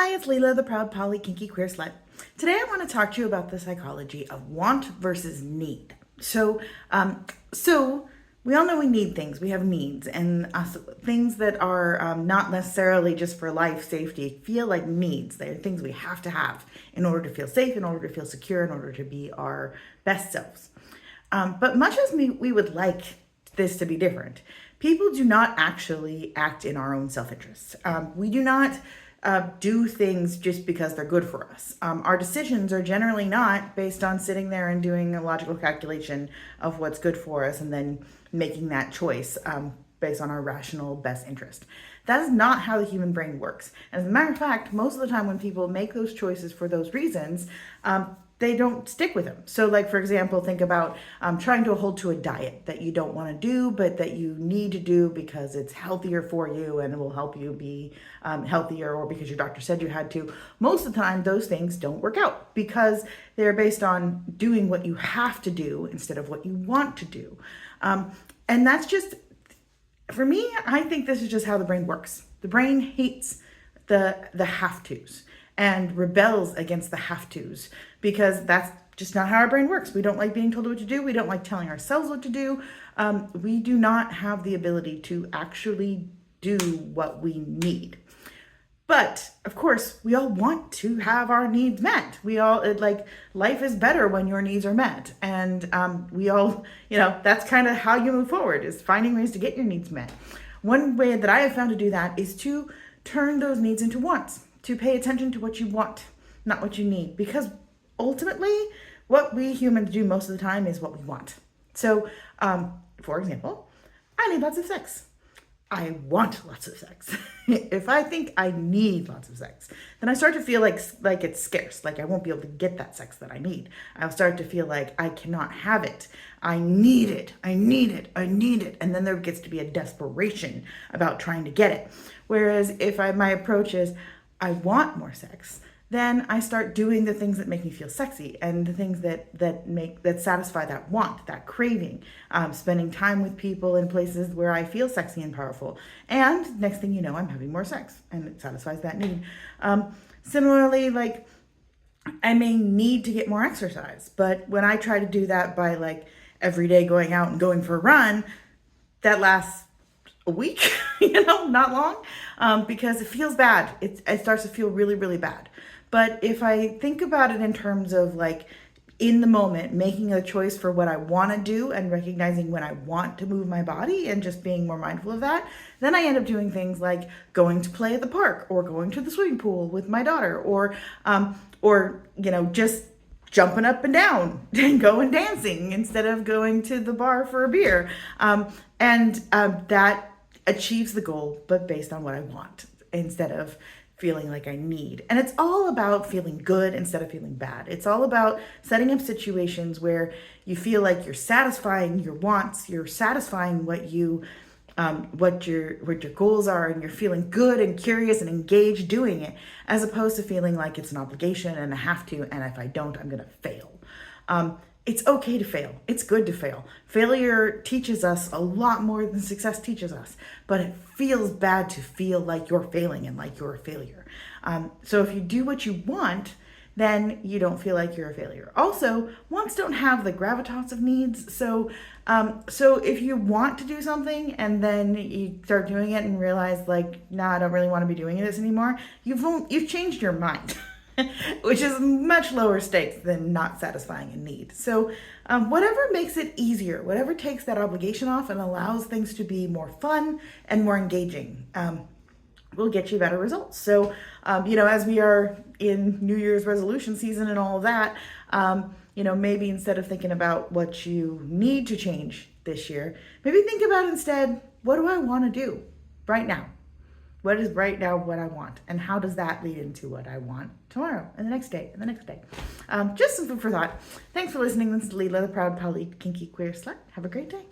Hi, it's Leila, the proud poly kinky queer slut. Today I want to talk to you about the psychology of want versus need. So we all know we need things. We have needs, and things that are not necessarily just for life safety feel like needs. They're things we have to have in order to feel safe, in order to feel secure, in order to be our best selves. But much as we would like this to be different, people do not actually act in our own self-interest. We do not do things just because they're good for us. Our decisions are generally not based on sitting there and doing a logical calculation of what's good for us and then making that choice based on our rational best interest. That is not how the human brain works. As a matter of fact, most of the time when people make those choices for those reasons, they don't stick with them. So like, for example, think about trying to hold to a diet that you don't want to do, but that you need to do because it's healthier for you and it will help you be healthier, or because your doctor said you had to. Most of the time, those things don't work out because they're based on doing what you have to do instead of what you want to do. And that's just, for me, I think this is just how the brain works. The brain hates the have-tos and rebels against the have-tos because that's just not how our brain works. We don't like being told what to do. We don't like telling ourselves what to do. We do not have the ability to actually do what we need. But of course, we all want to have our needs met. We all, life is better when your needs are met. And we all, that's kind of how you move forward, is finding ways to get your needs met. One way that I have found to do that is to turn those needs into wants, to pay attention to what you want, not what you need. Because ultimately, what we humans do most of the time is what we want. So, for example, I need lots of sex. I want lots of sex. If I think I need lots of sex, then I start to feel like it's scarce, like I won't be able to get that sex that I need. I'll start to feel like I cannot have it. I need it. I need it. I need it. And then there gets to be a desperation about trying to get it. Whereas if my approach is, I want more sex, then I start doing the things that make me feel sexy and the things that satisfy that want, that craving, spending time with people in places where I feel sexy and powerful. And next thing you know, I'm having more sex and it satisfies that need. Similarly, I may need to get more exercise, but when I try to do that by every day going out and going for a run, that lasts a week, not long, because it feels bad. It starts to feel really, really bad. But if I think about it in terms of in the moment, making a choice for what I want to do and recognizing when I want to move my body and just being more mindful of that, then I end up doing things like going to play at the park or going to the swimming pool with my daughter or just jumping up and down and going dancing instead of going to the bar for a beer. That achieves the goal, but based on what I want instead of feeling like I need. And it's all about feeling good instead of feeling bad. It's all about setting up situations where you feel like you're satisfying your wants, you're satisfying what your goals are, and you're feeling good and curious and engaged doing it, as opposed to feeling like it's an obligation and I have to, and if I don't, I'm gonna fail. It's okay to fail. It's good to fail. Failure teaches us a lot more than success teaches us, but it feels bad to feel like you're failing and like you're a failure. So if you do what you want, then you don't feel like you're a failure. Also, wants don't have the gravitas of needs. So if you want to do something and then you start doing it and realize nah, I don't really want to be doing this anymore, you've changed your mind. Which is much lower stakes than not satisfying a need. So whatever makes it easier, whatever takes that obligation off and allows things to be more fun and more engaging, will get you better results. So, as we are in New Year's resolution season and all of that, maybe instead of thinking about what you need to change this year, maybe think about instead, what do I want to do right now? What is right now what I want? And how does that lead into what I want tomorrow and the next day and the next day? Just some food for thought. Thanks for listening. This is Leila, the proud poly kinky queer slut. Have a great day.